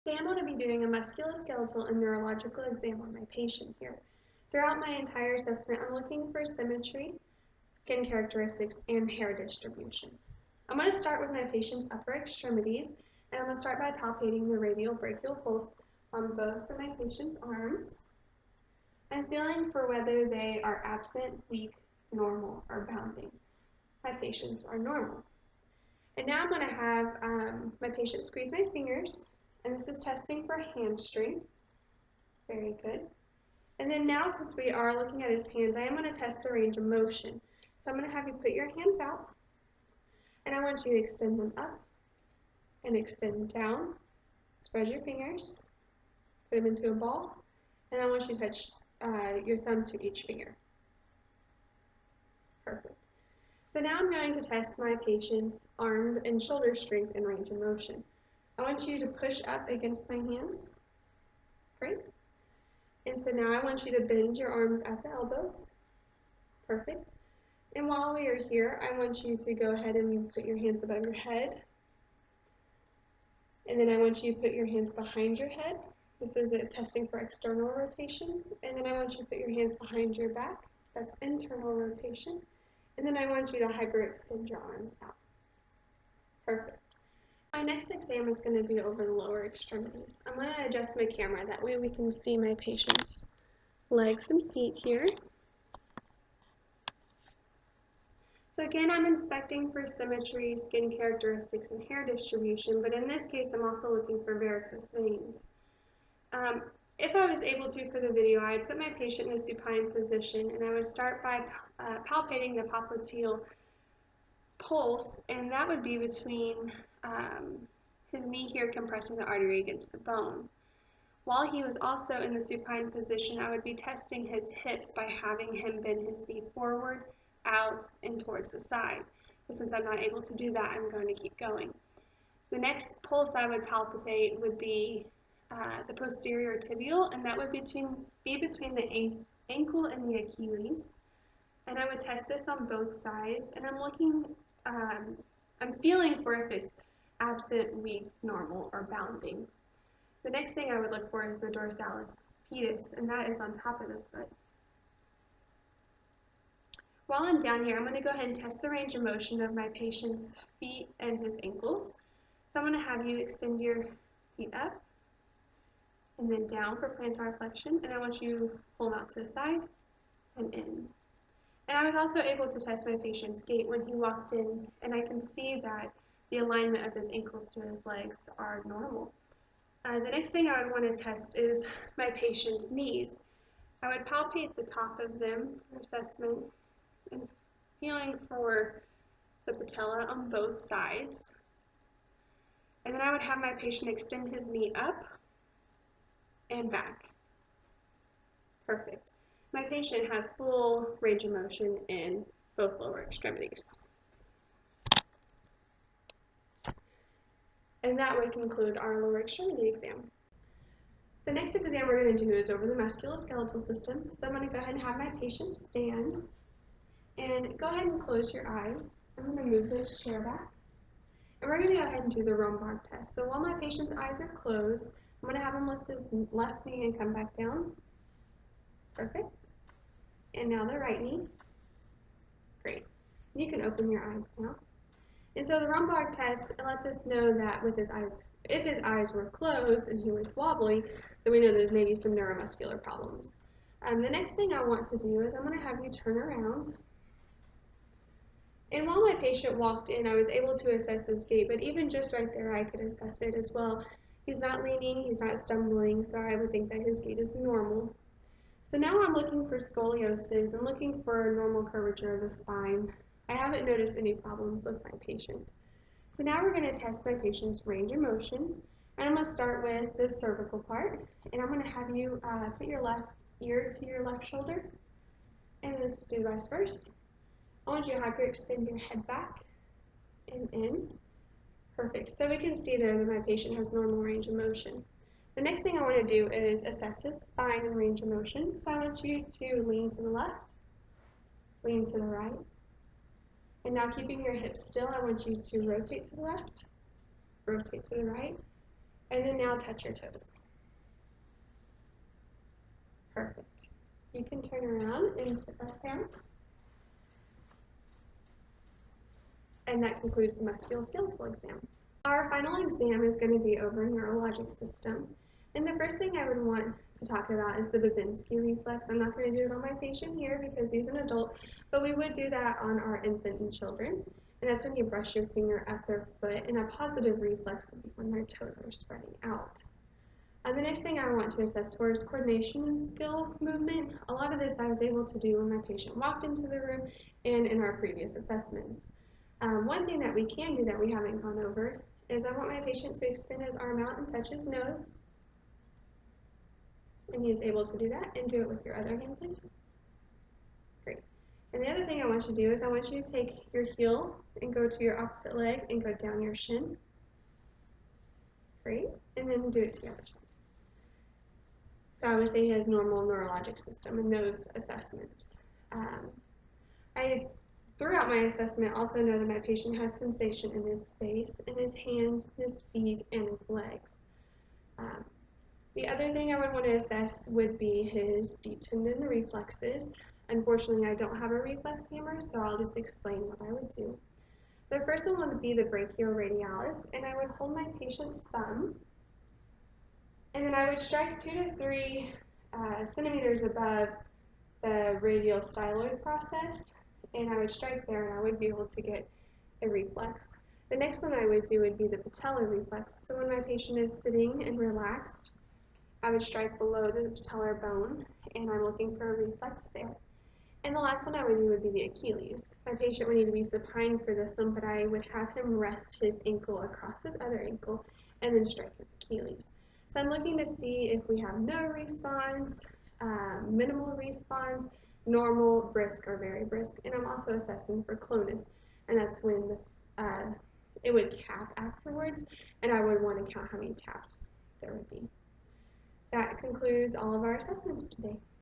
Today I'm going to be doing a musculoskeletal and neurological exam on my patient here. Throughout my entire assessment, I'm looking for symmetry, skin characteristics, and hair distribution. I'm going to start with my patient's upper extremities, and I'm going to start by palpating the radial brachial pulse on both of my patient's arms. I'm feeling for whether they are absent, weak, normal, or bounding. My patients are normal. And now I'm going to have my patient squeeze my fingers, and this is testing for hamstring. Very good. And then now, since we are looking at his hands, I am going to test the range of motion. So I'm going to have you put your hands out, and I want you to extend them up and extend down. Spread your fingers, put them into a ball, and I want you to touch your thumb to each finger. Perfect. So now I'm going to test my patient's arm and shoulder strength and range of motion. I want you to push up against my hands. Great. And so now I want you to bend your arms at the elbows. Perfect. And while we are here, I want you to go ahead and put your hands above your head. And then I want you to put your hands behind your head. This is testing for external rotation. And then I want you to put your hands behind your back. That's internal rotation. And then I want you to hyperextend your arms out. Perfect. My next exam is going to be over the lower extremities. I'm going to adjust my camera, that way we can see my patient's legs and feet here. So again, I'm inspecting for symmetry, skin characteristics, and hair distribution, but in this case I'm also looking for varicose veins. If I was able to for the video, I'd put my patient in a supine position, and I would start by palpating the popliteal pulse, and that would be between his knee here compressing the artery against the bone. While he was also in the supine position, I would be testing his hips by having him bend his knee forward, out, and towards the side. But since I'm not able to do that, I'm going to keep going. The next pulse I would palpitate would be the posterior tibial, and that would be between the ankle and the Achilles. And I would test this on both sides, and I'm feeling for if it's absent, weak, normal, or bounding. The next thing I would look for is the dorsalis pedis, and that is on top of the foot. While I'm down here, I'm going to go ahead and test the range of motion of my patient's feet and his ankles. So I'm going to have you extend your feet up and then down for plantar flexion, and I want you to pull them out to the side and in. And I was also able to test my patient's gait when he walked in, and I can see that the alignment of his ankles to his legs are normal. The next thing I would want to test is my patient's knees. I would palpate the top of them for assessment and feeling for the patella on both sides. And then I would have my patient extend his knee up and back. Perfect. My patient has full range of motion in both lower extremities. And that would conclude our lower extremity exam. The next exam we're going to do is over the musculoskeletal system. So I'm going to go ahead and have my patient stand. And go ahead and close your eyes. I'm going to move this chair back. And we're going to go ahead and do the Romberg test. So while my patient's eyes are closed, I'm going to have him lift his left knee and come back down. Perfect. And now the right knee. Great. You can open your eyes now. And so the Romberg test, it lets us know that with his eyes, if his eyes were closed and he was wobbly, then we know there's maybe some neuromuscular problems. The next thing I want to do is I'm going to have you turn around. And while my patient walked in, I was able to assess his gait, but even just right there, I could assess it as well. He's not leaning, he's not stumbling, so I would think that his gait is normal. So now I'm looking for scoliosis and looking for a normal curvature of the spine. I haven't noticed any problems with my patient. So now we're going to test my patient's range of motion. And I'm going to start with the cervical part, and I'm going to have you put your left ear to your left shoulder, and let's do vice versa. I want you to hyperextend your head back and in. Perfect. So we can see there that my patient has normal range of motion. The next thing I want to do is assess his spine and range of motion. So I want you to lean to the left, lean to the right. And now keeping your hips still, I want you to rotate to the left, rotate to the right, And then now touch your toes. Perfect. You can turn around and sit back down. And that concludes the musculoskeletal exam. Our final exam is going to be over neurologic system. And the first thing I would want to talk about is the Babinski reflex. I'm not going to do it on my patient here because he's an adult, but we would do that on our infant and children. And that's when you brush your finger up their foot, and a positive reflex would be when their toes are spreading out. The next thing I want to assess for is coordination and skill movement. A lot of this I was able to do when my patient walked into the room and in our previous assessments. One thing that we can do that we haven't gone over is I want my patient to extend his arm out and touch his nose. And he is able to do that, and do it with your other hand, please. Great. And the other thing I want you to do is I want you to take your heel and go to your opposite leg and go down your shin. Great. And then do it to the other side. So I would say he has normal neurologic system in those assessments. I, throughout my assessment, also know that my patient has sensation in his face, in his hands, his feet, and his legs. The other thing I would want to assess would be his deep tendon reflexes. Unfortunately, I don't have a reflex hammer, so I'll just explain what I would do. The first one would be the brachioradialis, and I would hold my patient's thumb, and then I would strike 2 to 3 centimeters above the radial styloid process, and I would strike there, and I would be able to get a reflex. The next one I would do would be the patellar reflex. So when my patient is sitting and relaxed, I would strike below the patellar bone, and I'm looking for a reflex there. And the last one I would do would be the Achilles. My patient would need to be supine for this one, but I would have him rest his ankle across his other ankle and then strike his Achilles. So I'm looking to see if we have no response, minimal response, normal, brisk, or very brisk. And I'm also assessing for clonus, and that's when it would tap afterwards, and I would want to count how many taps there would be. That concludes all of our assessments today.